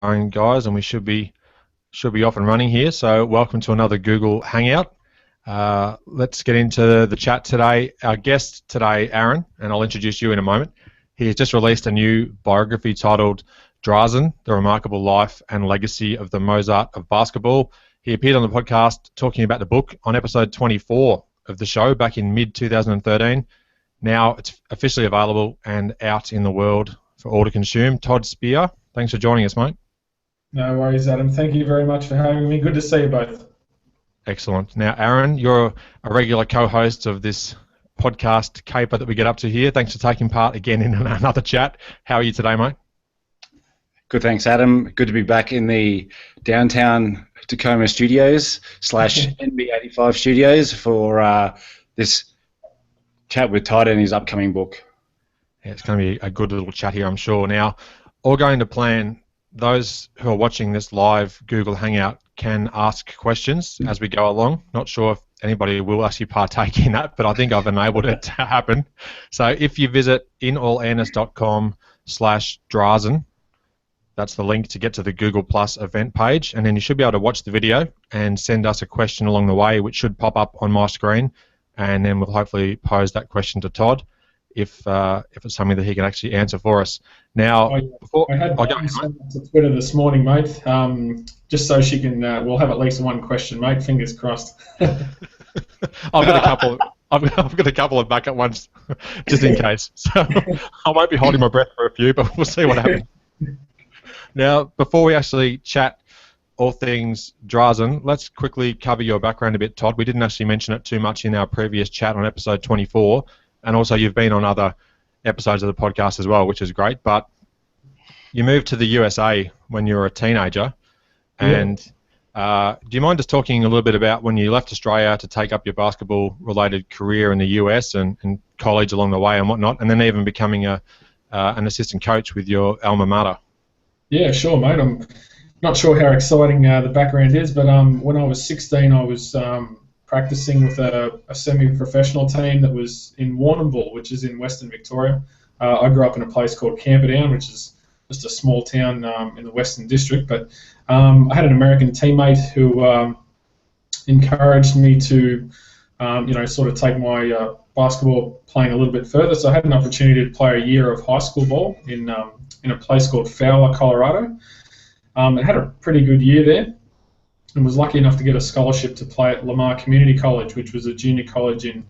going, guys, and we should be off and running here. So welcome to another Google Hangout. Let's get into the chat today. Our guest today, Aaron, and I'll introduce you in a moment. He has just released a new biography titled Drazen, The Remarkable Life and Legacy of the Mozart of Basketball. He appeared on the podcast talking about the book on episode 24 of the show back in mid-2013. Now it's officially available and out in the world for all to consume. Todd Spehr, thanks for joining us, mate. No worries, Adam. Thank you very much for having me. Good to see you both. Excellent. Now, Aaron, you're a regular co-host of this podcast caper that we get up to here. Thanks for taking part again in another chat. How are you today, mate? Good, thanks, Adam. Good to be back in the downtown Tacoma studios / NB85 studios for this chat with Todd and his upcoming book. Yeah, it's going to be a good little chat here, I'm sure. Now, all going to plan, those who are watching this live Google Hangout can ask questions as we go along. Not sure if anybody will actually partake in that, but I think I've enabled it to happen. So if you visit inallairness.com/Drazen, that's the link to get to the Google Plus event page, and then you should be able to watch the video and send us a question along the way, which should pop up on my screen, and then we'll hopefully pose that question to Todd if it's something that he can actually answer for us. Now, I had sent to Twitter this morning, mate, just so she can. We'll have at least one question, mate. Fingers crossed. I've got a couple. I've got a couple of backup ones, just in case. So I won't be holding my breath for a few, but we'll see what happens. Now, before we actually chat all things Drazen, let's quickly cover your background a bit, Todd. We didn't actually mention it too much in our previous chat on episode 24. And also you've been on other episodes of the podcast as well, which is great. But you moved to the USA when you were a teenager. And do you mind just talking a little bit about when you left Australia to take up your basketball-related career in the US and college along the way and whatnot, and then even becoming an assistant coach with your alma mater? Yeah, sure, mate. I'm not sure how exciting the background is, but when I was 16, I was practicing with a semi-professional team that was in Warrnambool, which is in Western Victoria. I grew up in a place called Camperdown, which is just a small town in the Western District. But I had an American teammate who encouraged me to, sort of take my basketball playing a little bit further. So I had an opportunity to play a year of high school ball in a place called Fowler, Colorado. I had a pretty good year there, and was lucky enough to get a scholarship to play at Lamar Community College, which was a junior college in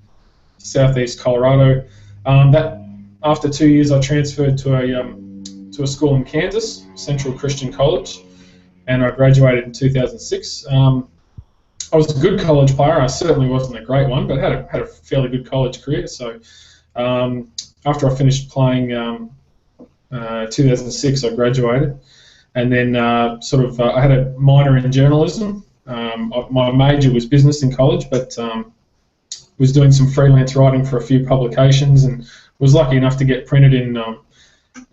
southeast Colorado. That after 2 years, I transferred to a school in Kansas, Central Christian College, and I graduated in 2006. I was a good college player. I certainly wasn't a great one, but had a fairly good college career. So after I finished playing 2006, I graduated. And then I had a minor in journalism. My major was business in college, but was doing some freelance writing for a few publications, and was lucky enough to get printed in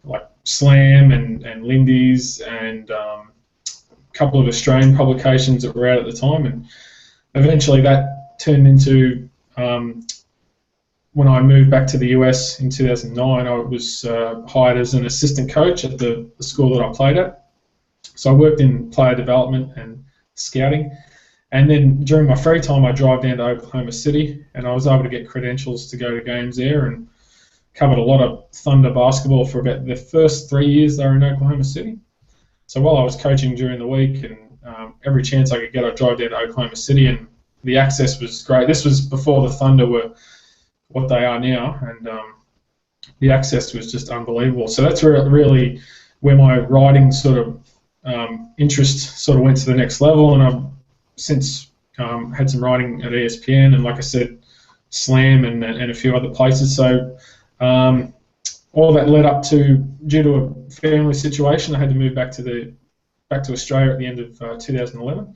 like Slam and Lindy's and a couple of Australian publications that were out at the time. And eventually that turned into, when I moved back to the US in 2009, I was hired as an assistant coach at the school that I played at. So I worked in player development and scouting, and then during my free time I drive down to Oklahoma City, and I was able to get credentials to go to games there, and covered a lot of Thunder basketball for about the first 3 years they were in Oklahoma City. So while I was coaching during the week, and every chance I could get, I'd drive down to Oklahoma City, and the access was great. This was before the Thunder were what they are now, and the access was just unbelievable. So that's really where my writing sort of interest sort of went to the next level, and I've since had some writing at ESPN, and like I said, Slam and a few other places. So all that led up to, due to a family situation, I had to move back to Australia at the end of 2011.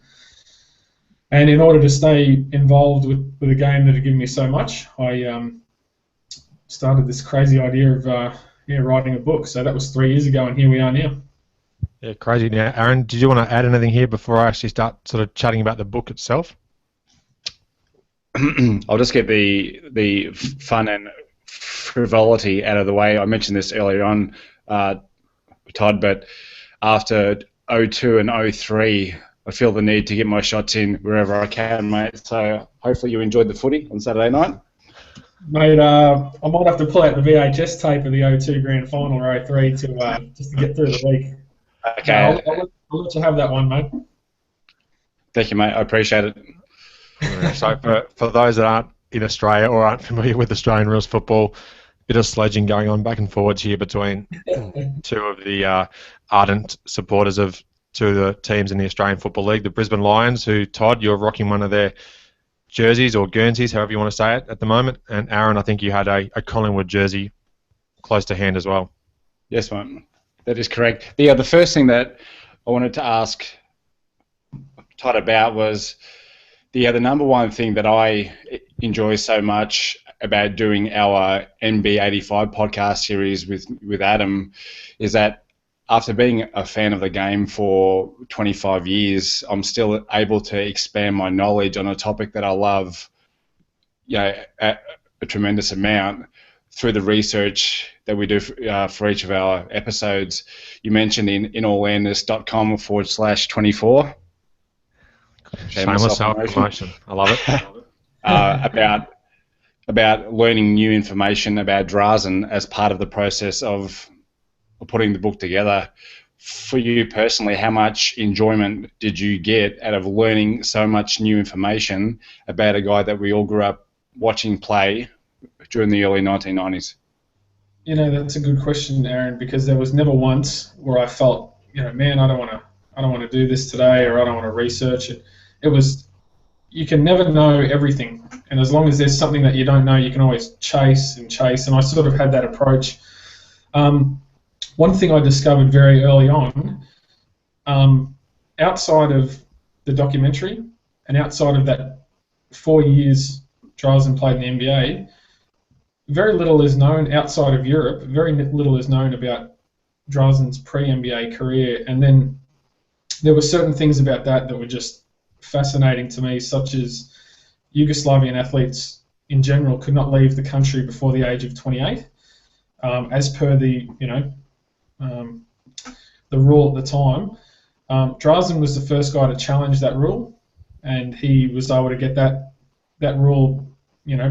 And in order to stay involved with a game that had given me so much, I started this crazy idea of writing a book. So that was 3 years ago, and here we are now. Yeah, crazy. Now, Aaron, did you want to add anything here before I actually start sort of chatting about the book itself? I'll just get the fun and frivolity out of the way. I mentioned this earlier on, Todd, but after '02 and '03, I feel the need to get my shots in wherever I can, mate. So hopefully you enjoyed the footy on Saturday night. Mate, I might have to pull out the VHS tape of the '02 Grand Final or '03 to just to get through the week. Okay. No, I'll let you have that one, mate. Thank you, mate. I appreciate it. So for those that aren't in Australia or aren't familiar with Australian rules football, bit of sledging going on back and forwards here between two of the ardent supporters of two of the teams in the Australian Football League, the Brisbane Lions, who, Todd, you're rocking one of their jerseys or Guernseys, however you want to say it, at the moment. And Aaron, I think you had a Collingwood jersey close to hand as well. Yes, mate. That is correct. The first thing that I wanted to ask Todd about was the number one thing that I enjoy so much about doing our NB85 podcast series with Adam is that after being a fan of the game for 25 years, I'm still able to expand my knowledge on a topic that I love, a tremendous amount through the research that we do for each of our episodes. You mentioned in allawareness.com/24. Shameless self-promotion. I love it. About learning new information about Drazen as part of the process of putting the book together. For you personally, how much enjoyment did you get out of learning so much new information about a guy that we all grew up watching play during the early 1990s? That's a good question, Aaron, because there was never once where I felt, man, I don't want to do this today, or I don't want to research it. It was, you can never know everything, and as long as there's something that you don't know, you can always chase, and I sort of had that approach. One thing I discovered very early on, outside of the documentary and outside of that 4 years Drazen played in the NBA, very little is known outside of Europe. Very little is known about Drazen's pre-NBA career, and then there were certain things about that were just fascinating to me, such as Yugoslavian athletes in general could not leave the country before the age of 28, as per the rule at the time. Drazen was the first guy to challenge that rule, and he was able to get that rule,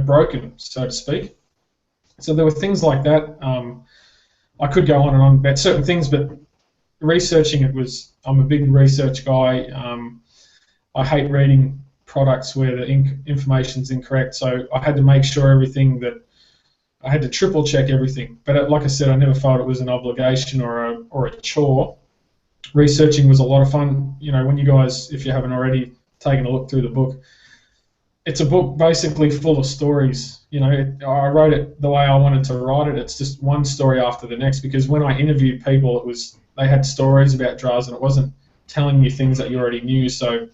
broken, so to speak. So there were things like that. I could go on and on about certain things, but researching it I'm a big research guy. I hate reading products where the information's incorrect, so I had to make sure I had to triple check everything. But like I said, I never felt it was an obligation or a chore. Researching was a lot of fun. When you guys, if you haven't already taken a look through the book, it's a book basically full of stories. I wrote it the way I wanted to write it. It's just one story after the next, because when I interviewed people, they had stories about Drazen. It wasn't telling you things that you already knew. So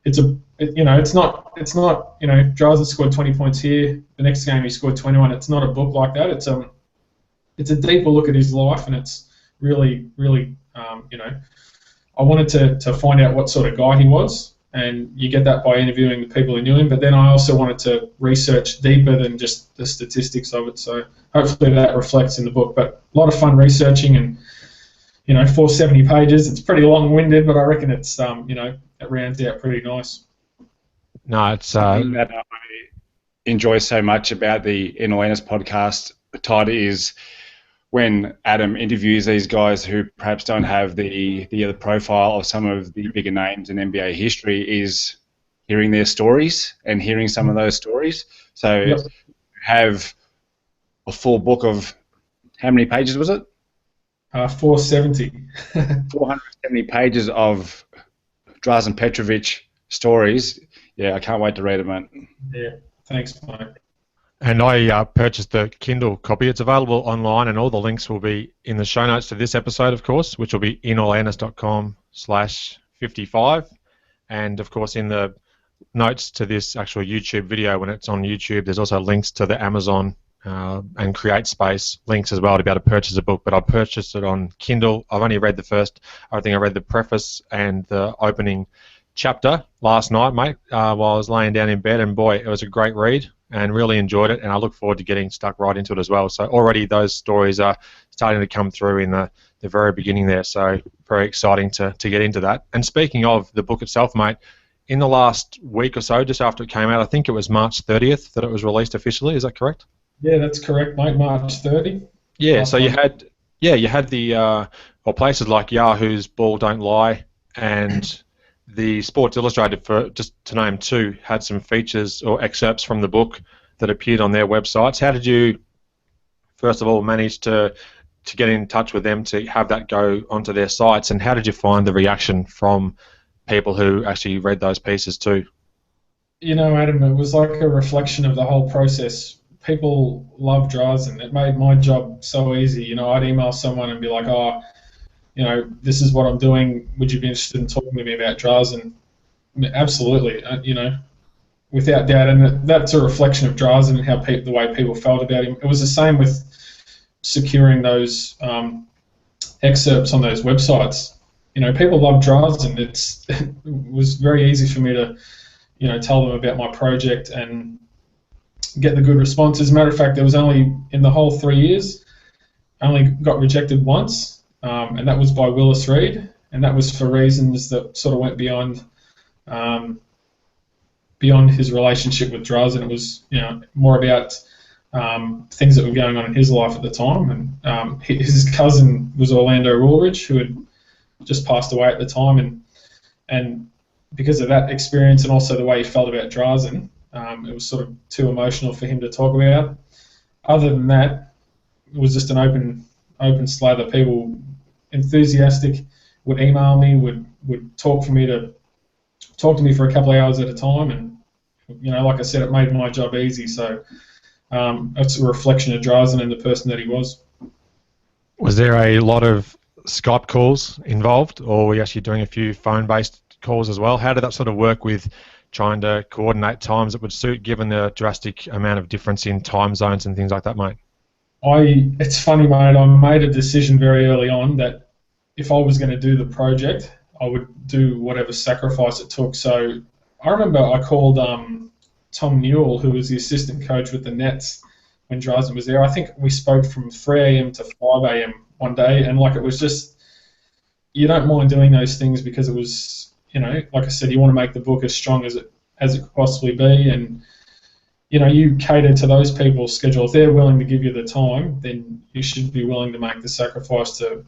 it's not Drazen scored 20 points here. The next game he scored 21. It's not a book like that. It's a deeper look at his life, and it's really, really, I wanted to find out what sort of guy he was. And you get that by interviewing the people who knew him, but then I also wanted to research deeper than just the statistics of it, so hopefully that reflects in the book. But a lot of fun researching, and 470 pages, it's pretty long-winded, but I reckon it's, it rounds out pretty nice. No, it's... Something that I enjoy so much about the In Awareness podcast, Todd, is when Adam interviews these guys who perhaps don't have the profile of some of the bigger names in NBA history, is hearing their stories and hearing some of those stories. So Yep. have a full book of, how many pages was it? 470. 470 pages of Drazen Petrovic stories. Yeah, I can't wait to read it, mate. Yeah, thanks, mate. And I purchased the Kindle copy. It's available online, and all the links will be in the show notes to this episode, of course, which will be inallawareness.com/55. And, of course, in the notes to this actual YouTube video, when it's on YouTube, there's also links to the Amazon and CreateSpace links as well to be able to purchase a book. But I purchased it on Kindle. I've only read I read the preface and the opening chapter last night, mate, while I was laying down in bed, and boy, it was a great read and really enjoyed it, and I look forward to getting stuck right into it as well. So already those stories are starting to come through in the the very beginning there. So very exciting to get into that. And speaking of the book itself, mate, in the last week or so, just after it came out, I think it was March 30th that it was released officially. Is that correct? Yeah, that's correct, mate. March 30. Yeah. So you had the places like Yahoo's Ball Don't Lie and the Sports Illustrated, for just to name two, had some features or excerpts from the book that appeared on their websites. How did you, first of all, manage to get in touch with them to have that go onto their sites, and how did you find the reaction from people who actually read those pieces too? You know, Adam, it was like a reflection of the whole process. People love Drazen. It made my job so easy. You know, I'd email someone and be like, oh, you know, this is what I'm doing. Would you be interested in talking to me about Drazen? Absolutely. You know, without doubt. And that's a reflection of Drazen and how the way people felt about him. It was the same with securing those excerpts on those websites. You know, people love Drazen. It was very easy for me to, you know, tell them about my project and get the good response. As a matter of fact, there was only, in the whole 3 years, I only got rejected once, and that was by Willis Reed, and that was for reasons that sort of went beyond his relationship with Drazen. It was, you know, more about things that were going on in his life at the time, and his cousin was Orlando Woolridge, who had just passed away at the time, and because of that experience and also the way he felt about Drazen, it was sort of too emotional for him to talk about. Other than that, it was just an open slather. People enthusiastic would email me, would talk to me for a couple of hours at a time, and you know, like I said, it made my job easy. So it's a reflection of Drazen and the person that he was. Was there a lot of Skype calls involved, or were you actually doing a few phone-based calls as well? How did that sort of work with trying to coordinate times that would suit, given the drastic amount of difference in time zones and things like that, mate? It's funny, mate, I made a decision very early on that if I was going to do the project, I would do whatever sacrifice it took. So I remember I called Tom Newell, who was the assistant coach with the Nets when Drazen was there. I think we spoke from 3 a.m. to 5 a.m. one day, and like, it was just, you don't mind doing those things because it was, you know, like I said, you want to make the book as strong as it could possibly be, and you know, you cater to those people's schedule. If they're willing to give you the time, then you should be willing to make the sacrifice to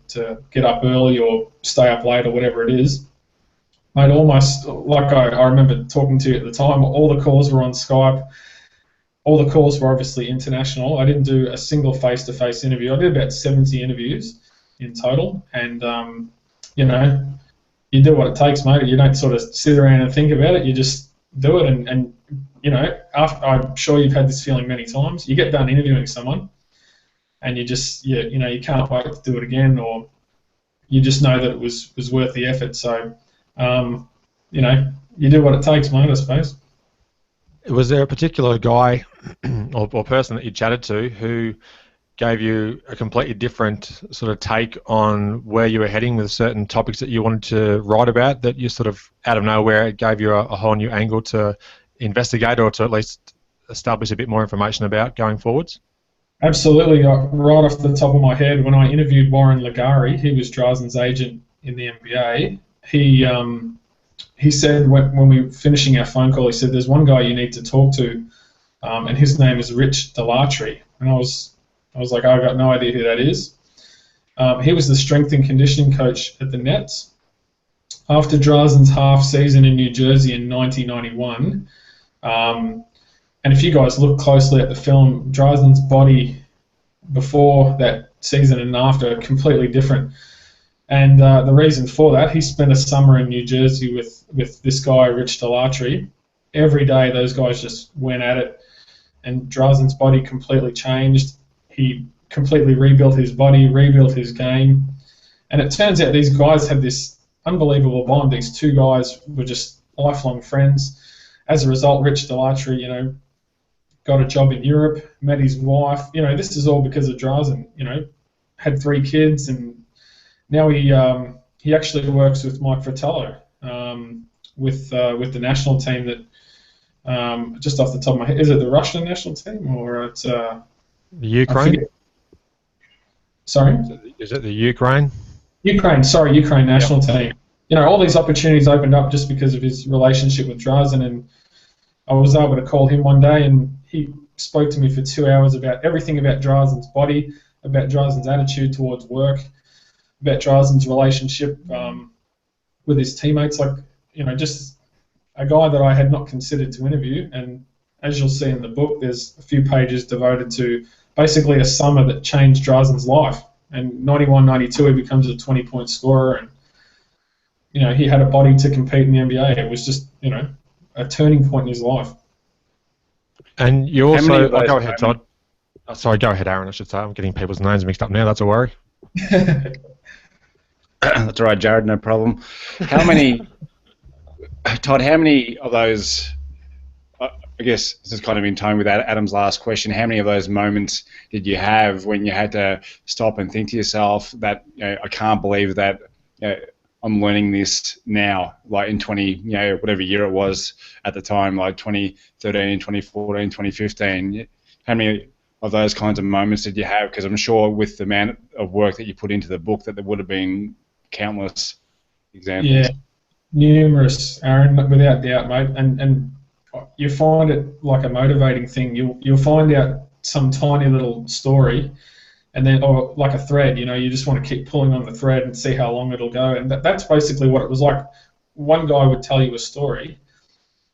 get up early or stay up late or whatever it is. Mate, almost like I remember talking to you at the time, all the calls were on Skype. All the calls were obviously international. I didn't do a single face-to-face interview. I did about 70 interviews in total, and you know, you do what it takes, mate. You don't sort of sit around and think about it. You just do it, and you know, I'm sure you've had this feeling many times. You get done interviewing someone, and you can't wait to do it again, or you just know that it was worth the effort. So, you know, you do what it takes, mate, I suppose. Was there a particular guy or person that you chatted to who gave you a completely different sort of take on where you were heading with certain topics that you wanted to write about, that you sort of, out of nowhere, it gave you a whole new angle to investigate, or to at least establish a bit more information about going forwards? Absolutely. Right off the top of my head, when I interviewed Warren Ligari, he was Drazen's agent in the NBA, he said when we were finishing our phone call, he said, there's one guy you need to talk to, and his name is Rich Delatry. And I was like, I've got no idea who that is. He was the strength and conditioning coach at the Nets. After Drazen's half season in New Jersey in 1991, and if you guys look closely at the film, Drazen's body before that season and after are completely different. And the reason for that, he spent a summer in New Jersey with this guy, Rich Delatry. Every day those guys just went at it, and Drazen's body completely changed. He completely rebuilt his body, rebuilt his game, and it turns out these guys had this unbelievable bond. These two guys were just lifelong friends. As a result, Rich Delatry, you know, got a job in Europe, met his wife. You know, this is all because of Drazen. You know, had 3 kids, and now he actually works with Mike Fratello with the national team. That just off the top of my head, is it the Russian national team or it's the Ukraine? Sorry, is it the Ukraine? Ukraine national team. You know, all these opportunities opened up just because of his relationship with Drazen, and I was able to call him one day, and he spoke to me for 2 hours about everything about Drazen's body, about Drazen's attitude towards work, about Drazen's relationship with his teammates. Like, you know, just a guy that I had not considered to interview. And as you'll see in the book, there's a few pages devoted to basically a summer that changed Drazen's life. And 91-92, he becomes a 20-point scorer, and you know, he had a body to compete in the NBA. It was just, you know, a turning point in his life. And you also... Oh, go ahead, Todd. Oh, sorry, go ahead, Aaron, I should say. I'm getting people's names mixed up now. That's a worry. That's all right, Jared, no problem. How many... Todd, how many of those... I guess this is kind of in tone with Adam's last question. How many of those moments did you have when you had to stop and think to yourself that, you know, I can't believe that... I'm learning this now, like in 20, you know, whatever year it was at the time, like 2013, 2014, 2015. How many of those kinds of moments did you have? Because I'm sure with the amount of work that you put into the book that there would have been countless examples. Yeah, numerous, Aaron, without doubt, mate. And you find it like a motivating thing. You'll find out some tiny little story, and then, or like a thread, you know, you just want to keep pulling on the thread and see how long it'll go. And that's basically what it was like. One guy would tell you a story,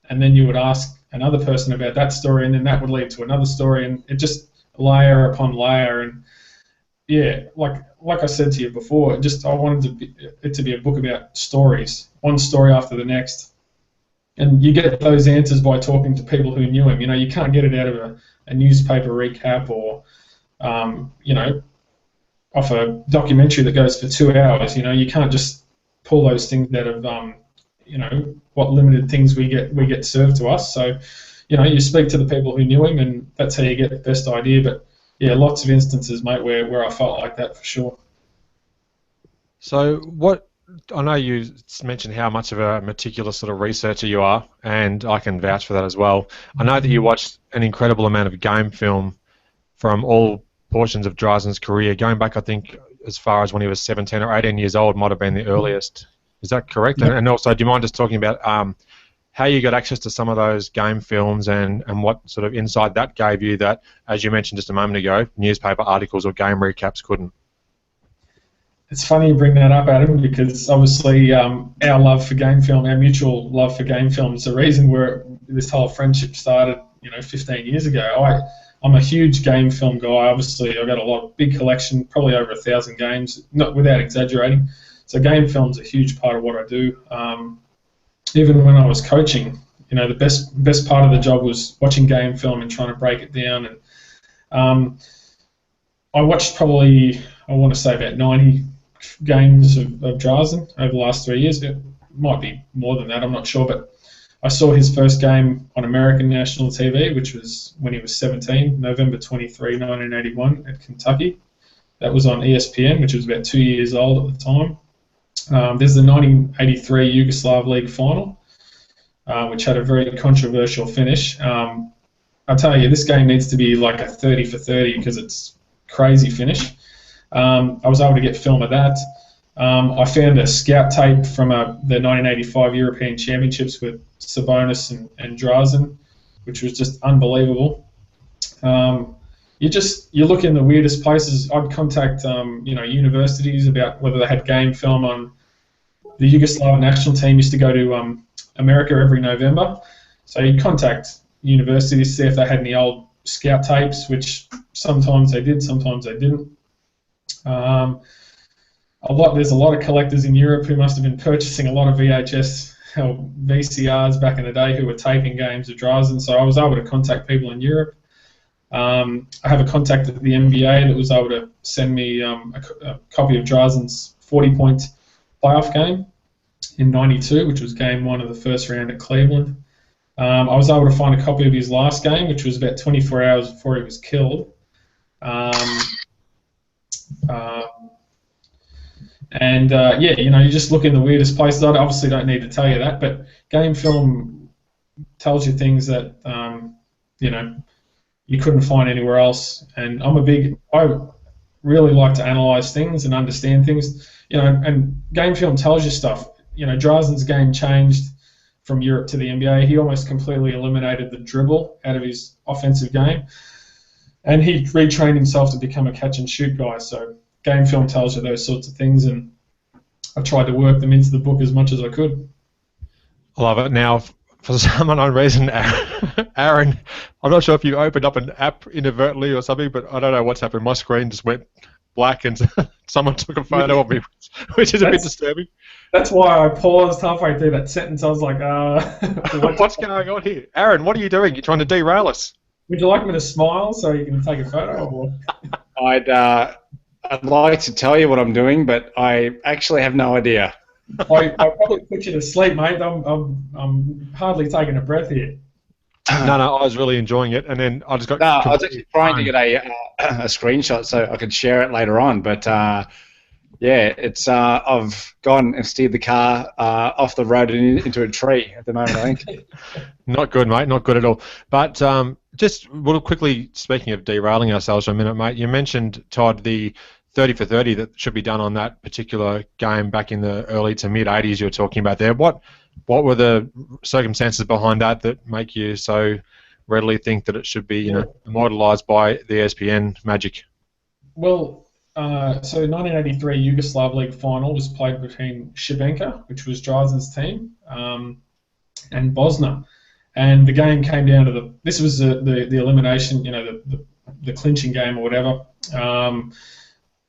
and then you would ask another person about that story, and then that would lead to another story, and it just layer upon layer. And yeah, like I said to you before, I wanted it to be a book about stories, one story after the next. And you get those answers by talking to people who knew him. You know, you can't get it out of a newspaper recap or you know, off a documentary that goes for 2 hours. You know, you can't just pull those things out of, you know, what limited things we get served to us. So, you know, you speak to the people who knew him, and that's how you get the best idea. But yeah, lots of instances, mate, where I felt like that for sure. So I know you mentioned how much of a meticulous sort of researcher you are, and I can vouch for that as well. I know that you watched an incredible amount of game film from all portions of Drazen's career, going back, I think, as far as when he was 17 or 18 years old might have been the earliest. Is that correct? Yep. And also, do you mind just talking about how you got access to some of those game films and what sort of insight that gave you that, as you mentioned just a moment ago, newspaper articles or game recaps couldn't? It's funny you bring that up, Adam, because obviously our love for game film, our mutual love for game film is the reason where this whole friendship started, you know, 15 years ago. I'm a huge game film guy. Obviously, I've got a big collection, probably over 1,000 games, not without exaggerating. So game film's a huge part of what I do. Even when I was coaching, you know, the best part of the job was watching game film and trying to break it down. And I watched probably, I want to say about 90 games of Drazen over the last 3 years. It might be more than that, I'm not sure, but I saw his first game on American national TV, which was when he was 17, November 23, 1981, at Kentucky. That was on ESPN, which was about 2 years old at the time. There's the 1983 Yugoslav League final, which had a very controversial finish. I tell you, this game needs to be like a 30 for 30 because it's crazy finish. I was able to get film of that. I found a scout tape from the 1985 European Championships with Sabonis and Drazen, which was just unbelievable. You look in the weirdest places. I'd contact you know, universities about whether they had game film on the Yugoslav national team. Used to go to America every November, so you'd contact universities, see if they had any old scout tapes, which sometimes they did, sometimes they didn't. There's a lot of collectors in Europe who must have been purchasing a lot of VHS or VCRs back in the day who were taping games of Drazen, so I was able to contact people in Europe. I have a contact at the NBA that was able to send me a copy of Drazen's 40-point playoff game in '92, which was game 1 of the first round at Cleveland. I was able to find a copy of his last game, which was about 24 hours before he was killed. Yeah, you know, you just look in the weirdest places. I obviously don't need to tell you that, but game film tells you things that, you know, you couldn't find anywhere else. And I really like to analyse things and understand things. you know, and game film tells you stuff. You know, Drazen's game changed from Europe to the NBA. He almost completely eliminated the dribble out of his offensive game, and he retrained himself to become a catch and shoot guy. So game film tells you those sorts of things, and I tried to work them into the book as much as I could. I love it. Now, for some unknown reason, Aaron, I'm not sure if you opened up an app inadvertently or something, but I don't know what's happened. My screen just went black and someone took a photo of me, which is a bit disturbing. That's why I paused halfway through that sentence. I was like, what's going on here? Aaron, what are you doing? You're trying to derail us. Would you like me to smile so you can take a photo? Or? I'd like to tell you what I'm doing, but I actually have no idea. I probably put you to sleep, mate. I'm hardly taking a breath here. No, I was really enjoying it, and then I just got. No, I was actually trying to get a screenshot so I could share it later on, but yeah, it's I've gone and steered the car off the road and into a tree at the moment, I think. Not good, mate. Not good at all. But just real quickly, speaking of derailing ourselves for a minute, mate, you mentioned, Todd, the 30 for 30 that should be done on that particular game back in the early to mid 80s you were talking about there. What were the circumstances behind that make you so readily think that it should be, you know, immortalised by the ESPN magic? Well, so 1983 Yugoslav League final was played between Šibenka, which was Drazen's team, and Bosna, and the game came down to this was the elimination, you know, the clinching game or whatever.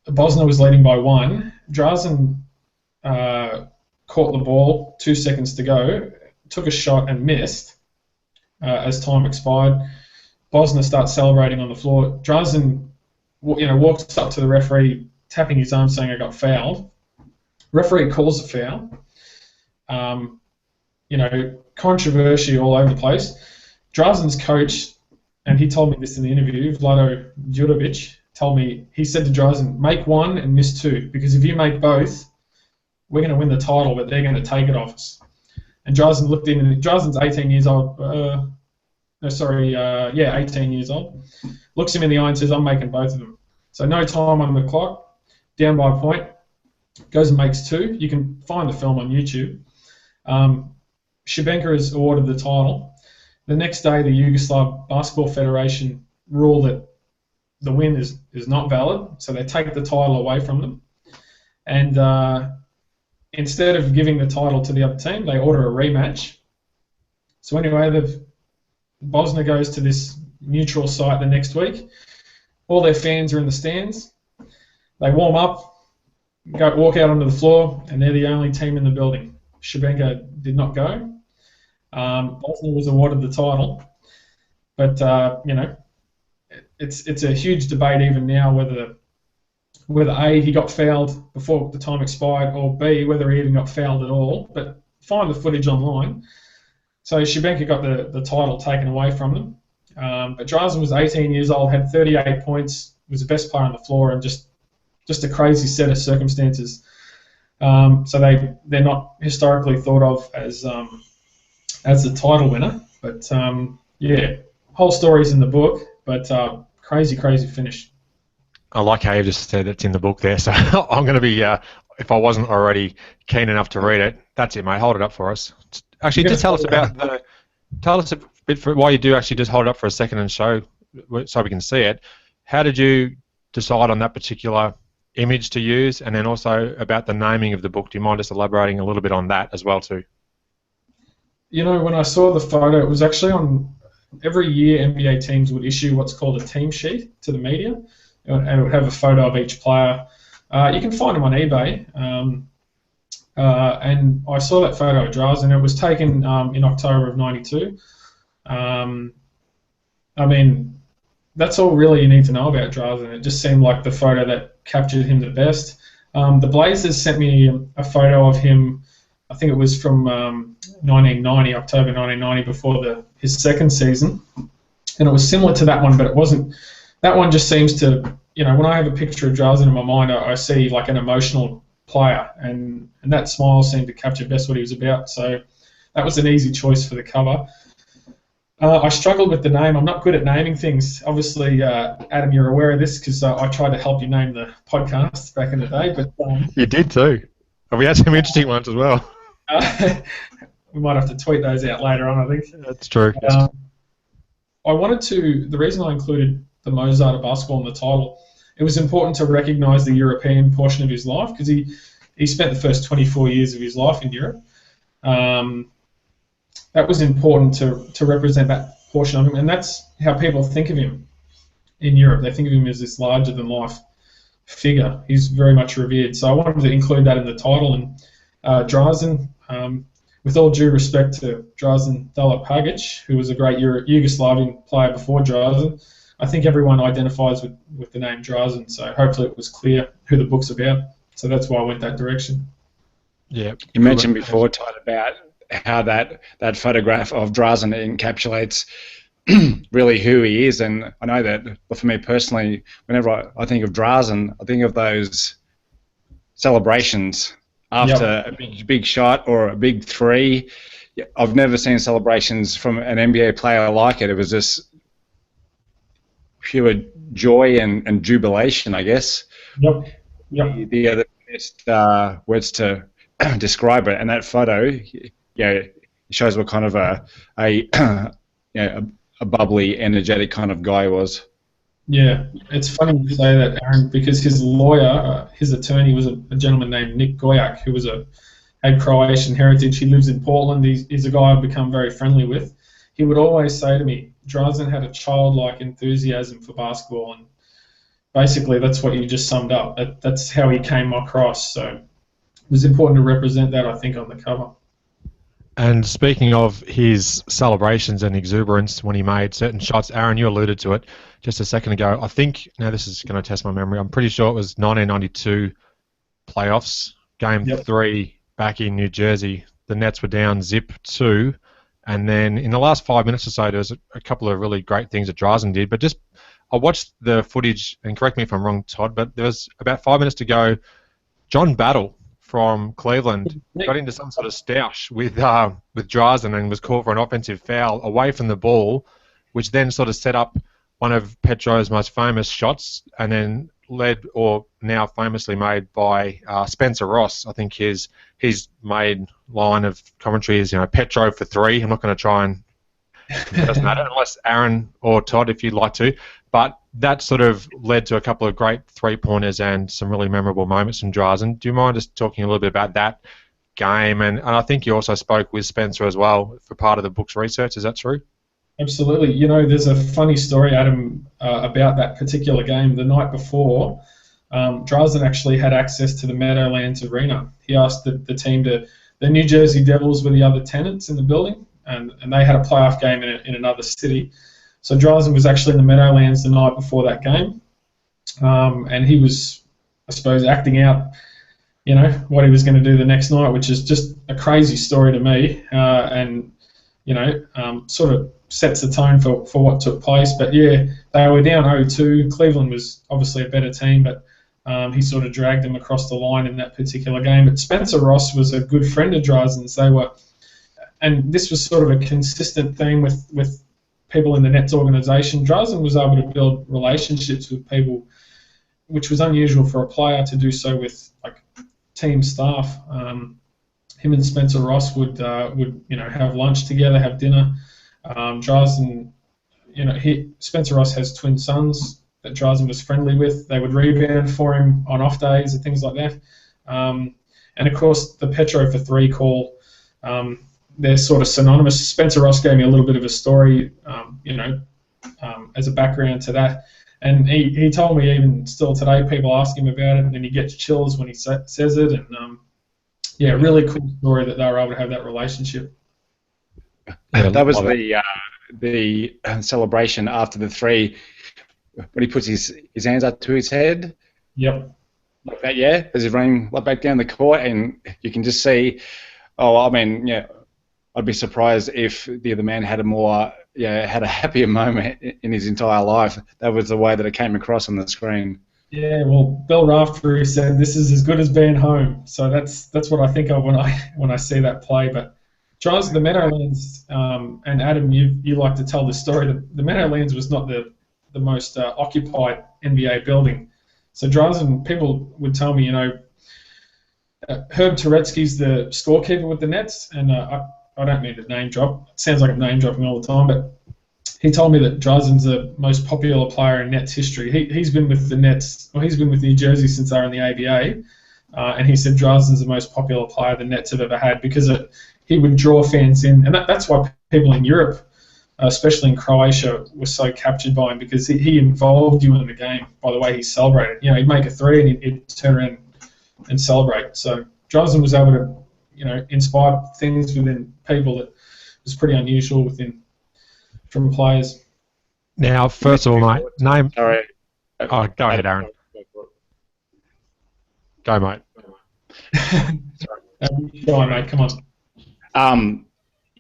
Bosna was leading by 1. Drazen caught the ball, 2 seconds to go, took a shot and missed as time expired. Bosna starts celebrating on the floor. Drazen, you know, walks up to the referee, tapping his arm, saying, "I got fouled." Referee calls a foul. You know, controversy all over the place. Drazen's coach, and he told me this in the interview, Vlado Đurović, told me, he said to Drazen, "Make 1 and miss 2, because if you make both, we're going to win the title, but they're going to take it off us." And Drazen looked in, and Drazen's 18 years old. 18 years old. Looks him in the eye and says, "I'm making both of them." So no time on the clock, down by a point, goes and makes 2. You can find the film on YouTube. Šibenka is awarded the title. The next day, the Yugoslav Basketball Federation ruled that the win is not valid, so they take the title away from them. And instead of giving the title to the other team, they order a rematch. So anyway, Bosnia goes to this neutral site the next week. All their fans are in the stands. They warm up, walk out onto the floor, and they're the only team in the building. Šibenka did not go. Bosnia was awarded the title, but you know, it's a huge debate even now whether A, he got fouled before the time expired, or B, whether he even got fouled at all. But find the footage online. So Šibenka got the title taken away from them. But Drazen was 18 years old, had 38 points, was the best player on the floor, and just a crazy set of circumstances. So they're not historically thought of as the title winner. But yeah, whole story's in the book, but crazy finish. I like how you just said it's in the book there, so I'm going to be, if I wasn't already keen enough to read it, that's it, mate. Hold it up for us. Actually, just tell us a bit for why you do actually just hold it up for a second and show so we can see it. How did you decide on that particular image to use, and then also about the naming of the book? Do you mind just elaborating a little bit on that as well too? You know, when I saw the photo, it was actually on every year NBA teams would issue what's called a team sheet to the media, and it would have a photo of each player. You can find them on eBay. And I saw that photo of Drazen. It was taken in October of '92. I mean, that's all really you need to know about Drazen. It just seemed like the photo that captured him the best. The Blazers sent me a photo of him. I think it was from 1990, October 1990, before his second season, and it was similar to that one, but it wasn't. That one just seems to, you know, when I have a picture of Drazen in my mind, I see like an emotional player, and that smile seemed to capture best what he was about. So that was an easy choice for the cover. I struggled with the name. I'm not good at naming things. Obviously, Adam, you're aware of this because I tried to help you name the podcast back in the day. But You did too. And we had some interesting ones as well. we might have to tweet those out later on, I think. That's true. I wanted to. The reason I included the Mozart of basketball in the title, it was important to recognise the European portion of his life because he spent the first 24 years of his life in Europe. That was important to represent that portion of him, and that's how people think of him in Europe. They think of him as this larger-than-life figure. He's very much revered. So I wanted to include that in the title. And Drazen, with all due respect to Drazen Dalapagic, who was a great Yugoslavian player before Drazen, I think everyone identifies with the name Drazen, so hopefully it was clear who the book's about. So that's why I went that direction. Yeah. You mentioned before, Todd, about how that photograph of Drazen encapsulates really who he is, and I know that for me personally, whenever I think of Drazen, I think of those celebrations after a big shot or a big three. I've never seen celebrations from an NBA player like it. It was just pure joy and jubilation, I guess. Yep. The other best words to describe it, and that photo, it shows what kind of a bubbly, energetic kind of guy he was. Yeah, it's funny you say that, Aaron, because his lawyer, his attorney, was a gentleman named Nick Gojak, who had Croatian heritage. He lives in Portland. He's a guy I've become very friendly with. He would always say to me, Drazen had a childlike enthusiasm for basketball, and basically that's what you just summed up. That's how he came across. So it was important to represent that, I think, on the cover. And speaking of his celebrations and exuberance when he made certain shots, Aaron, you alluded to it just a second ago. I think, now this is going to test my memory, I'm pretty sure it was 1992 playoffs, Game 3 back in New Jersey. The Nets were down zip 2, and then in the last 5 minutes or so, there was a couple of really great things that Drazen did. But just, I watched the footage, and correct me if I'm wrong, Todd, but there was about 5 minutes to go. John Battle from Cleveland got into some sort of stoush with Drazen and was called for an offensive foul away from the ball, which then sort of set up one of Petrovic's most famous shots, and then led, or now famously made by Spencer Ross. I think his main line of commentary is, Petro for 3. I'm not going to try and it doesn't matter unless Aaron or Todd, if you'd like to. But that sort of led to a couple of great three-pointers and some really memorable moments from Drazen. Do you mind just talking a little bit about that game? And I think you also spoke with Spencer as well for part of the book's research. Is that true? Absolutely. There's a funny story, Adam, about that particular game. The night before, Drazen actually had access to the Meadowlands Arena. He asked the team the New Jersey Devils were the other tenants in the building, and they had a playoff game in another city. So Drazen was actually in the Meadowlands the night before that game, and he was, I suppose, acting out, what he was going to do the next night, which is just a crazy story to me, and sort of sets the tone for what took place. But yeah, they were down 0-2. Cleveland was obviously a better team, but he sort of dragged them across the line in that particular game. But Spencer Ross was a good friend of Drazen's. And this was sort of a consistent theme with people in the Nets organisation. Drazen was able to build relationships with people, which was unusual for a player to do so with team staff. Him and Spencer Ross would have lunch together, have dinner. Drazen, Spencer Ross has twin sons that Drazen was friendly with. They would rebound for him on off days and things like that. And of course, the Petro for 3 call. They're sort of synonymous. Spencer Ross gave me a little bit of a story, as a background to that. And he told me even still today, people ask him about it, and then he gets chills when he says it. And really cool story that they were able to have that relationship. Yeah, that was the celebration after the 3, when he puts his hands up to his head. Yep. Like that, yeah, as he's running back down the court, and you can just see. I'd be surprised if the other man had had a happier moment in his entire life. That was the way that it came across on the screen. Yeah, well, Bill Raftery said this is as good as being home. So that's what I think of when I see that play. But The Meadowlands, and Adam, you like to tell the story. The Meadowlands was not the most occupied NBA building. So Drazen, people would tell me, Herb Turetsky's the scorekeeper with the Nets, and I don't mean to name drop. It sounds like I'm name dropping all the time, but he told me that Drazen's the most popular player in Nets history. He's been with the Nets, or he's been with New Jersey since they were in the ABA, and he said Drazen's the most popular player the Nets have ever had because he would draw fans in, and that's why people in Europe, especially in Croatia, were so captured by him because he involved you in the game by the way he celebrated. He'd make a three and he'd turn around and celebrate. So Drazen was able to, inspire things within people that was pretty unusual from players. Now, first of all, mate, name. Sorry. Oh, go ahead, Aaron. Go, mate. Go on, mate. Come on.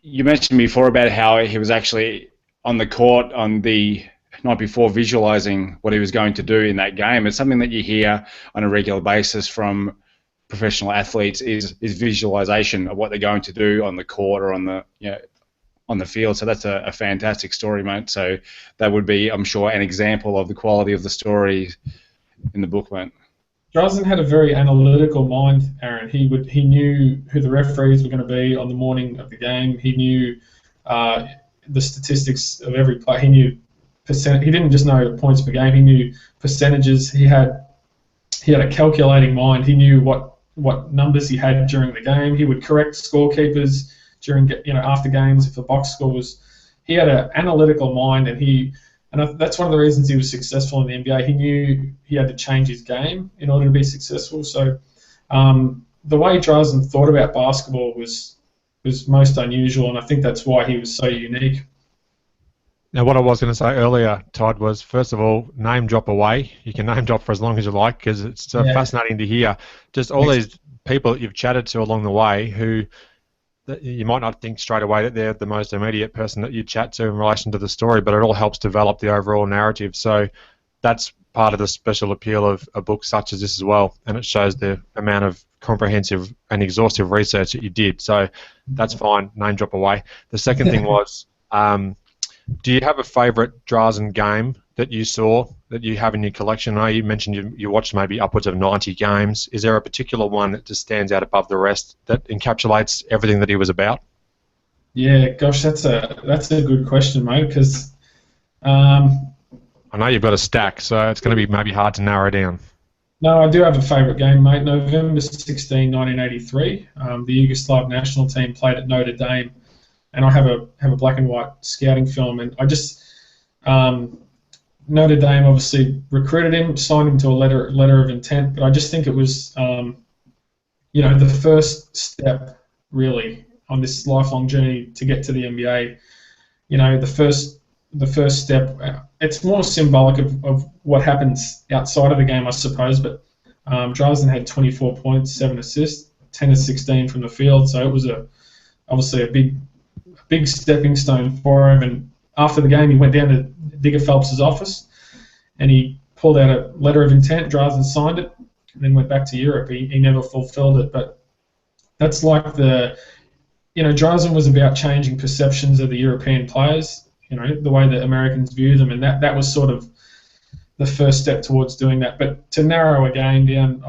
You mentioned before about how he was actually on the court on the night before visualizing what he was going to do in that game. It's something that you hear on a regular basis from professional athletes is visualization of what they're going to do on the court or on the field. So that's a fantastic story, mate. So that would be, I'm sure, an example of the quality of the story in the book, mate. Drazen had a very analytical mind, Aaron. He knew who the referees were going to be on the morning of the game. He knew the statistics of every play. He knew percent. He didn't just know points per game. He knew percentages. He had a calculating mind. He knew what numbers he had during the game. He would correct scorekeepers during after games if the box score was. He had an analytical mind, and that's one of the reasons he was successful in the NBA. He knew he had to change his game in order to be successful. So the way Drazen thought about basketball was most unusual, and I think that's why he was so unique. Now, what I was going to say earlier, Todd, was first of all, name drop away. You can name drop for as long as you like because it's fascinating to hear just all these people that you've chatted to along the way who you might not think straight away that they're the most immediate person that you chat to in relation to the story, but it all helps develop the overall narrative. So that's part of the special appeal of a book such as this as well, and it shows the amount of comprehensive and exhaustive research that you did. So that's fine, name drop away. The second thing was, do you have a favourite Drazen game that you saw that you have in your collection? I know you mentioned you watched maybe upwards of 90 games. Is there a particular one that just stands out above the rest that encapsulates everything that he was about? Yeah, gosh, that's a good question, mate, because I know you've got a stack, so it's going to be maybe hard to narrow down. No, I do have a favourite game, mate. November 16, 1983, the Yugoslav national team played at Notre Dame, and I have a black and white scouting film, and I just Notre Dame obviously recruited him, signed him to a letter of intent, but I just think it was the first step really on this lifelong journey to get to the NBA. The first step. It's more symbolic of what happens outside of the game, I suppose. But Drazen had 24 points, 7 assists, 10 of 16 from the field, so it was obviously a big stepping stone for him. And after the game, he went down to Digger Phelps' office and he pulled out a letter of intent. Drazen signed it and then went back to Europe. He never fulfilled it, but that's like Drazen was about changing perceptions of the European players, the way that Americans view them, and that was sort of the first step towards doing that. But to narrow a game down,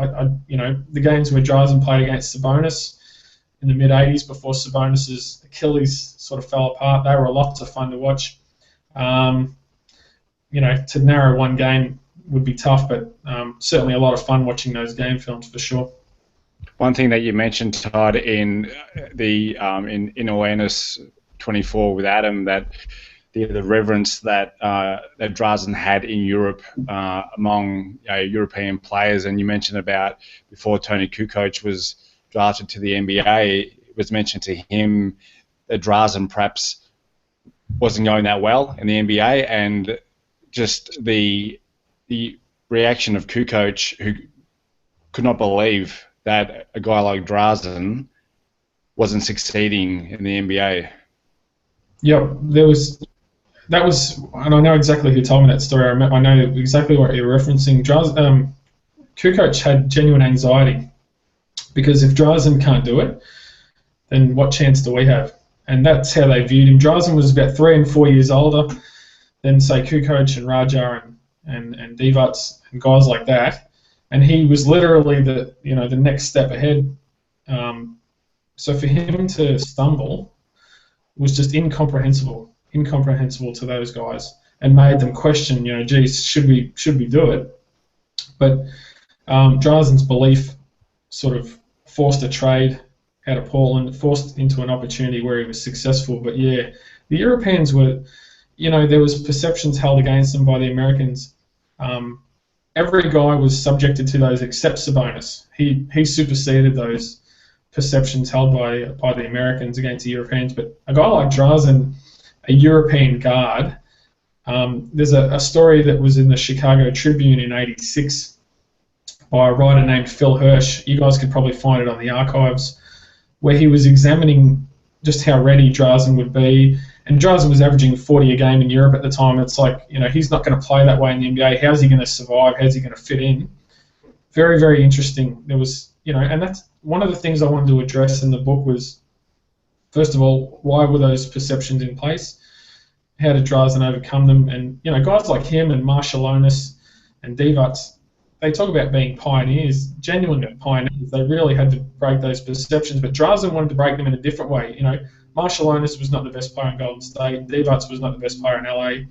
the games where Drazen played against Sabonis in the mid-'80s before Sabonis's Achilles sort of fell apart, they were lots of fun to watch. To narrow one game would be tough, but certainly a lot of fun watching those game films for sure. One thing that you mentioned, Todd, in the in Awareness 24 with Adam, that the reverence that that Drazen had in Europe among European players, and you mentioned about before Tony Kukoc was drafted to the NBA, it was mentioned to him that Drazen perhaps wasn't going that well in the NBA, and just the reaction of Kukoc, who could not believe that a guy like Drazen wasn't succeeding in the NBA. Yeah, that was, and I know exactly who told me that story. I know exactly what you're referencing. Kukoc had genuine anxiety because if Drazen can't do it, then what chance do we have? and that's how they viewed him. Drazen was about 3 and 4 years older than, say, Kukoc and Raja and Divac and guys like that, and he was literally the next step ahead. So for him to stumble was just incomprehensible to those guys, and made them question, geez, should we do it? But Drazen's belief sort of forced a trade out of Portland, forced into an opportunity where he was successful. But yeah, the Europeans were, there was perceptions held against them by the Americans. Every guy was subjected to those except Sabonis. He superseded those perceptions held by the Americans against the Europeans. But a guy like Drazen, a European guard, there's a story that was in the Chicago Tribune in '86 by a writer named Phil Hirsch. You guys could probably find it on the archives, where he was examining just how ready Drazen would be. And Drazen was averaging 40 a game in Europe at the time. It's like, he's not going to play that way in the NBA. How's he going to survive? How's he going to fit in? Very, very interesting. There was, and that's one of the things I wanted to address in the book was, first of all, why were those perceptions in place? How did Drazen overcome them? And, guys like him and Marshallonis and Divac, they talk about being pioneers, genuine pioneers. They really had to break those perceptions, but Drazen wanted to break them in a different way. Marshallonis was not the best player in Golden State. Divac was not the best player in LA.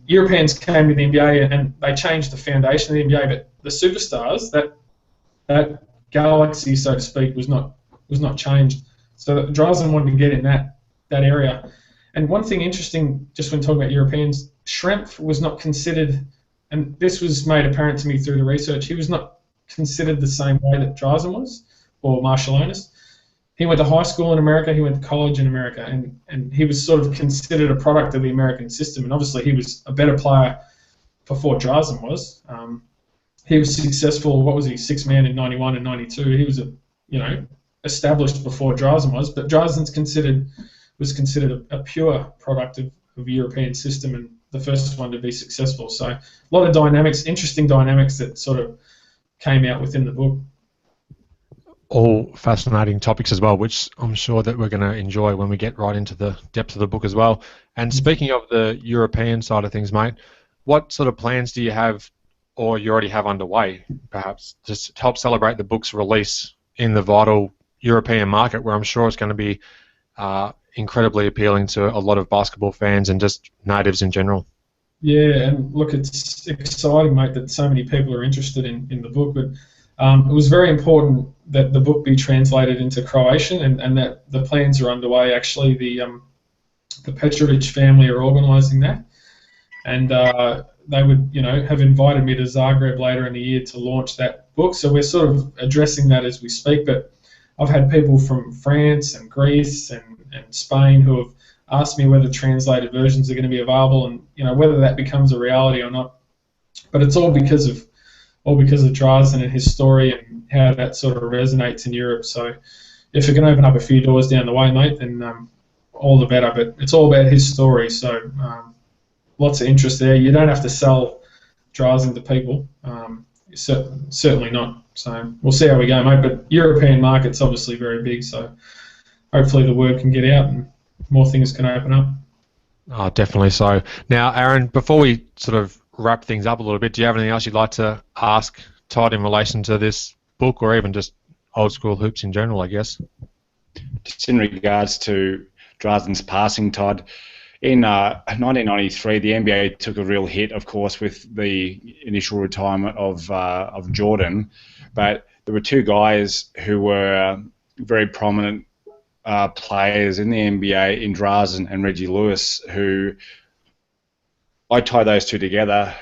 Europeans came to the NBA and they changed the foundation of the NBA, but the superstars, that galaxy, so to speak, was not changed. So Drazen wanted to get in that area. And one thing interesting, just when talking about Europeans, Schrempf was not considered, and this was made apparent to me through the research, he was not considered the same way that Drazen was, or Marshallonis. He went to high school in America, he went to college in America, and he was sort of considered a product of the American system. And obviously he was a better player before Drazen was. He was successful, what was he, sixth man in 91 and 92. He was established before Drazen was, but Drazen's was considered a pure product of the European system and the first one to be successful. So a lot of dynamics, interesting dynamics that sort of came out within the book. All fascinating topics as well, which I'm sure that we're going to enjoy when we get right into the depth of the book as well. And speaking of the European side of things, mate, what sort of plans do you have, or you already have underway, perhaps, just to help celebrate the book's release in the vital European market, where I'm sure it's going to be incredibly appealing to a lot of basketball fans and just natives in general? Yeah, and look, it's exciting, mate, that so many people are interested in the book, but it was very important that the book be translated into Croatian, and that the plans are underway. Actually, the Petrovic family are organising that, and they would, have invited me to Zagreb later in the year to launch that book. So we're sort of addressing that as we speak. But I've had people from France and Greece and Spain who have asked me whether translated versions are going to be available, and whether that becomes a reality or not. But it's all because of Drazen and his story and how that sort of resonates in Europe. So if it can open up a few doors down the way, mate, then all the better. But it's all about his story, so lots of interest there. You don't have to sell Drazen to people, certainly not. So we'll see how we go, mate. But European market's obviously very big, so hopefully the word can get out and more things can open up. Oh, definitely so. Now, Aaron, before we sort of wrap things up a little bit, do you have anything else you'd like to ask Todd in relation to this book, or even just old school hoops in general, I guess? Just in regards to Drazen's passing, Todd, in 1993, the NBA took a real hit, of course, with the initial retirement of Jordan, but there were two guys who were very prominent players in the NBA, in Drazen and Reggie Lewis, who I tie those two together,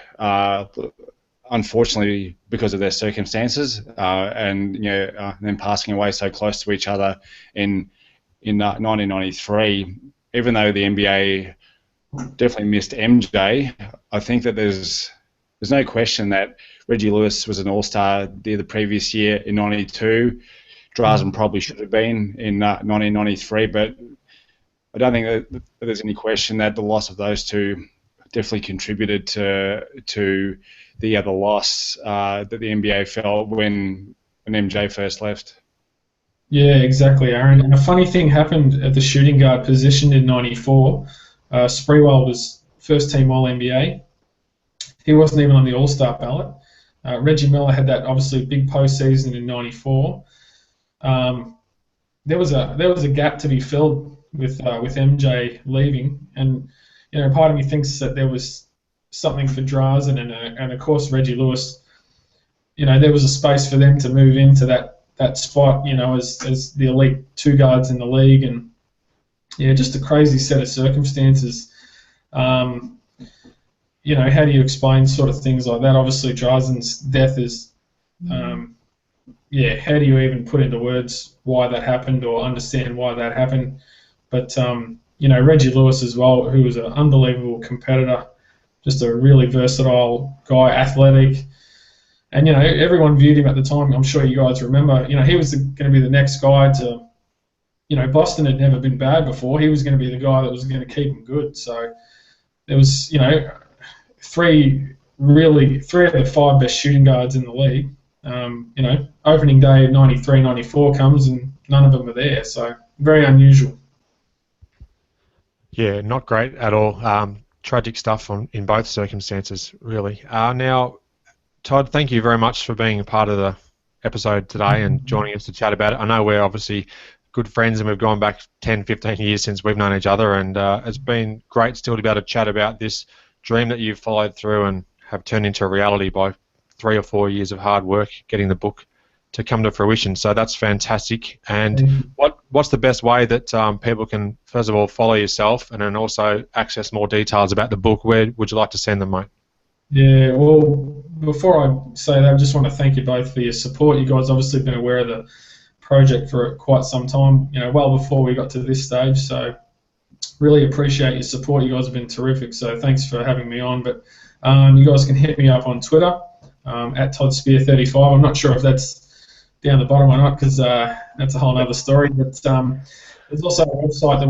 unfortunately, because of their circumstances, and them passing away so close to each other in 1993. Even though the NBA definitely missed MJ, I think that there's no question that Reggie Lewis was an All-Star the previous year in '92. Drazen probably should have been in 1993, but I don't think that there's any question that the loss of those two definitely contributed to the other loss that the NBA felt when MJ first left. Yeah, exactly, Aaron. And a funny thing happened at the shooting guard position in '94. Sprewell was first team All NBA. He wasn't even on the All-Star ballot. Reggie Miller had that obviously big postseason in '94. Um, there was a gap to be filled with MJ leaving, and part of me thinks that there was something for Drazen and of course Reggie Lewis. There was a space for them to move into that spot, as the elite two guards in the league, and yeah, just a crazy set of circumstances. How do you explain sort of things like that? Obviously, Drazen's death is, how do you even put into words why that happened or understand why that happened? But Reggie Lewis as well, who was an unbelievable competitor, just a really versatile guy, athletic. And, everyone viewed him at the time, I'm sure you guys remember, he was going to be the next guy to, Boston had never been bad before. He was going to be the guy that was going to keep them good. So there was, three of the five best shooting guards in the league. Opening day of '93, '94 comes and none of them are there. So very unusual. Yeah, not great at all. Tragic stuff in both circumstances, really. Now, Todd, thank you very much for being a part of the episode today and joining us to chat about it. I know we're obviously good friends and we've gone back 10, 15 years since we've known each other, and it's been great still to be able to chat about this dream that you've followed through and have turned into a reality by 3 or 4 years of hard work getting the book to come to fruition. So that's fantastic. And what's the best way that people can, first of all, follow yourself and then also access more details about the book? Where would you like to send them, mate? Yeah, well, before I say that, I just want to thank you both for your support. You guys obviously been aware of the project for quite some time, well before we got to this stage. So really appreciate your support. You guys have been terrific. So thanks for having me on. But you guys can hit me up on Twitter at Todd Spehr 35. I'm not sure if that's down the bottom or not because that's a whole other story. But there's also a website that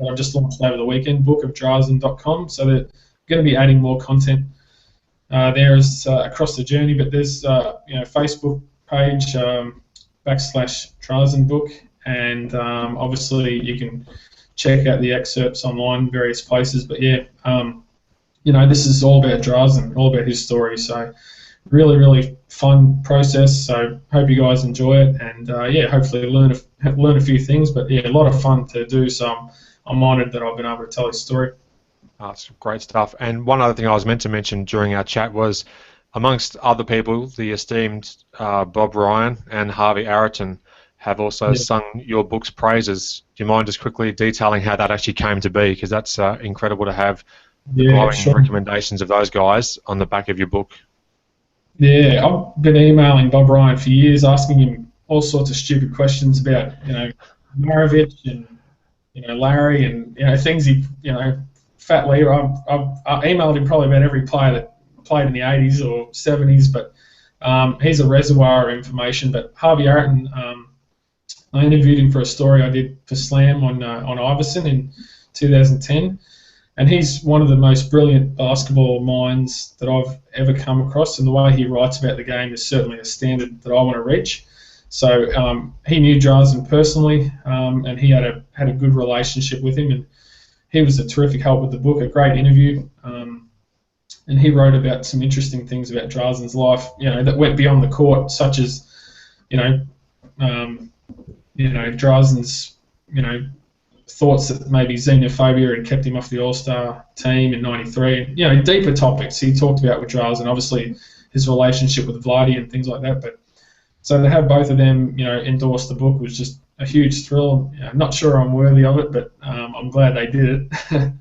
I've just launched over the weekend, bookofdrazen.com. So they're going to be adding more content there is across the journey, but there's Facebook page /Drazen book, and obviously you can check out the excerpts online, various places. But yeah, this is all about Drazen, all about his story. So really, really fun process. So hope you guys enjoy it, and hopefully learn a few things. But yeah, a lot of fun to do. So I'm honoured that I've been able to tell his story. That's great stuff. And one other thing I was meant to mention during our chat was, amongst other people, the esteemed Bob Ryan and Harvey have also sung your book's praises. Do you mind just quickly detailing how that actually came to be? Because that's incredible to have the glowing recommendations of those guys on the back of your book. Yeah, I've been emailing Bob Ryan for years, asking him all sorts of stupid questions about, Maravich and, Larry and, things he, Fat Lee. I emailed him probably about every player that played in the 80s or 70s, but he's a reservoir of information. But Harvey Wratten, I interviewed him for a story I did for Slam on Iverson in 2010, and he's one of the most brilliant basketball minds that I've ever come across, and the way he writes about the game is certainly a standard that I want to reach. So he knew Drazen personally, and he had a good relationship with him, and he was a terrific help with the book, a great interview, and he wrote about some interesting things about Drazen's life, that went beyond the court, such as, Drazen's, thoughts that maybe xenophobia had kept him off the All-Star team in '93. Deeper topics he talked about with Drazen, obviously his relationship with Vladdy and things like that. But so to have both of them, endorse the book was just a huge thrill. I'm not sure I'm worthy of it, but I'm glad they did it.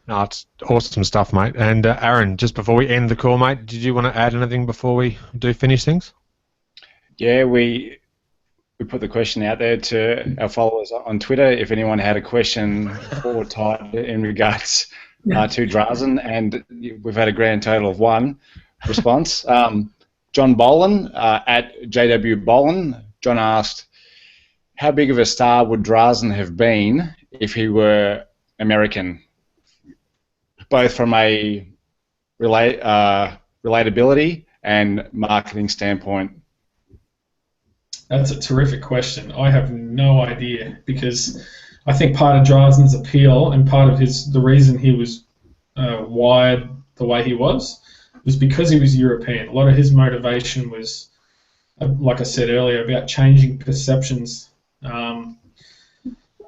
No, it's awesome stuff, mate. And Aaron, just before we end the call, mate, did you want to add anything before we do finish things? Yeah, we put the question out there to our followers on Twitter if anyone had a question for Todd in regards to Drazen, and we've had a grand total of one response. John Boland at JW Boland. John asked, how big of a star would Drazen have been if he were American, both from a relatability and marketing standpoint? That's a terrific question. I have no idea because I think part of Drazen's appeal and part of the reason he was wired the way he was because he was European. A lot of his motivation was, like I said earlier, about changing perceptions.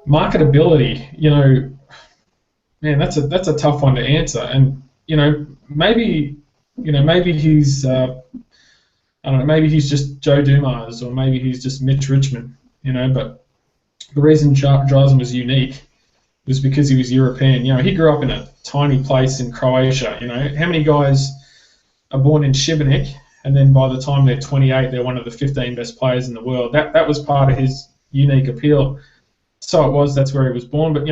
Marketability, man, that's a tough one to answer. And maybe he's I don't know, maybe he's just Joe Dumas or maybe he's just Mitch Richmond, But the reason Drazen was unique was because he was European. He grew up in a tiny place in Croatia. How many guys are born in Šibenik and then by the time they're 28, they're one of the 15 best players in the world? That was part of his unique appeal. So it was. That's where he was born. But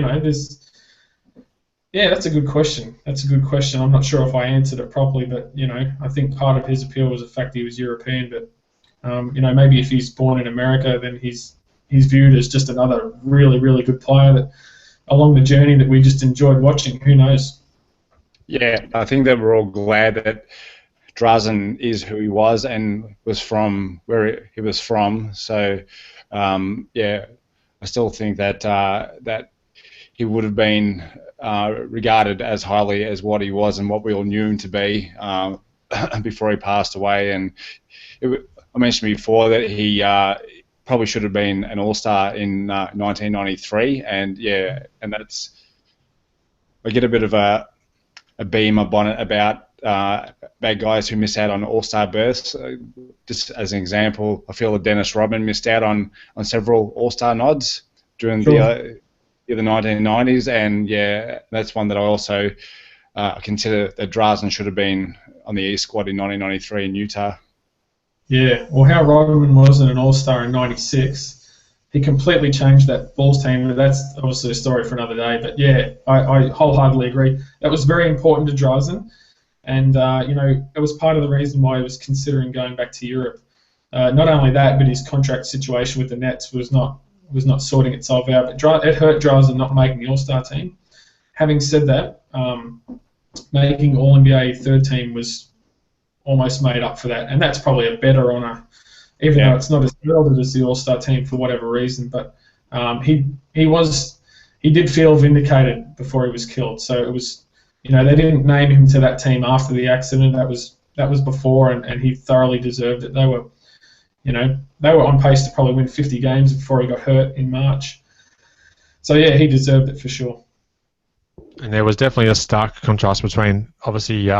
that's a good question. I'm not sure if I answered it properly, but I think part of his appeal was the fact he was European. But maybe if he's born in America, then he's viewed as just another really, really good player that along the journey that we just enjoyed watching. Who knows? Yeah, I think that we're all glad that Drazen is who he was and was from where he was from. So I still think that that he would have been regarded as highly as what he was and what we all knew him to be before he passed away. And I mentioned before that he probably should have been an All-Star in 1993, and that's, I get a bit of a bee in my bonnet about bad guys who miss out on All-Star berths. Just as an example, I feel that Dennis Rodman missed out on several All-Star nods during the 1990s, and that's one that I also consider that Drazen should have been on the East squad in 1993 in Utah. Yeah, well, how Rodman wasn't an All-Star in '96, he completely changed that Bulls team. That's obviously a story for another day. But yeah, I wholeheartedly agree. That was very important to Drazen, and it was part of the reason why he was considering going back to Europe. Not only that, but his contract situation with the Nets was not sorting itself out. But it hurt Drazen not making the All-Star team. Having said that, making All-NBA third team was almost made up for that, and that's probably a better honour, even though it's not as heralded as the All-Star team for whatever reason. But he did feel vindicated before he was killed. So it was, they didn't name him to that team after the accident. That was before, and he thoroughly deserved it. They were on pace to probably win 50 games before he got hurt in March. So yeah, he deserved it for sure. And there was definitely a stark contrast between obviously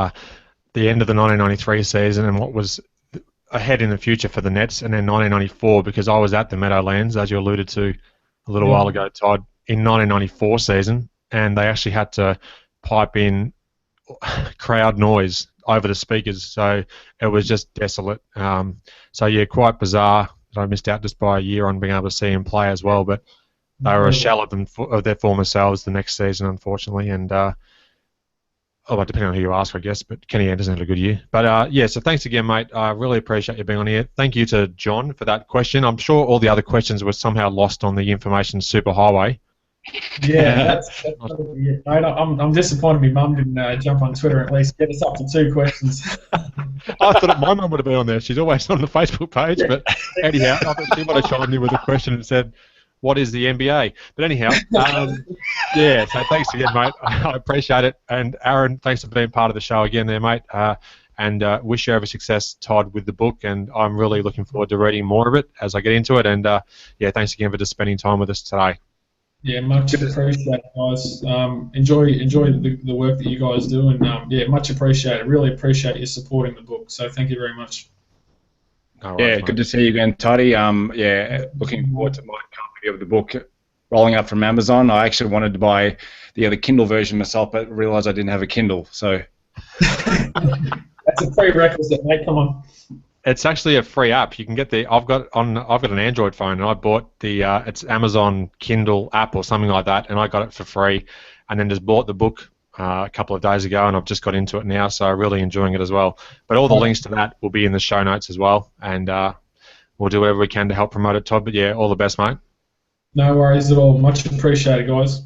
the end of the 1993 season and what was ahead in the future for the Nets, and then 1994, because I was at the Meadowlands, as you alluded to a little while ago, Todd, in 1994 season, and they actually had to pipe in crowd noise over the speakers, so it was just desolate. So yeah, quite bizarre that I missed out just by a year on being able to see him play as well, but they were a shell of their former selves the next season, unfortunately, and depending on who you ask, I guess, but Kenny Anderson had a good year. But so thanks again, mate. I really appreciate you being on here. Thank you to John for that question. I'm sure all the other questions were somehow lost on the information superhighway. Yeah, that's it. Mate, I'm disappointed my mum didn't jump on Twitter and at least get us up to 2 questions. I thought my mum would have been on there. She's always on the Facebook page, but anyhow, I thought she might have chimed in with a question and said, what is the NBA? But anyhow, so thanks again, mate. I appreciate it. And Aaron, thanks for being part of the show again there, mate. And wish you every success, Todd, with the book. And I'm really looking forward to reading more of it as I get into it. And thanks again for just spending time with us today. Yeah, much appreciated, guys. Enjoy the work that you guys do, and much appreciated. Really appreciate you supporting the book. So thank you very much. Right, good to see you again, Toddy. Looking forward to my copy of the book rolling up from Amazon. I actually wanted to buy the Kindle version myself, but realised I didn't have a Kindle. So that's a prerequisite, mate. Come on. It's actually a free app. You can get I've got an Android phone, and I bought it's Amazon Kindle app or something like that, and I got it for free, and then just bought the book a couple of days ago, and I've just got into it now, so I'm really enjoying it as well. But all the links to that will be in the show notes as well, and we'll do whatever we can to help promote it, Todd. But yeah, all the best, mate. No worries at all. Much appreciated, guys.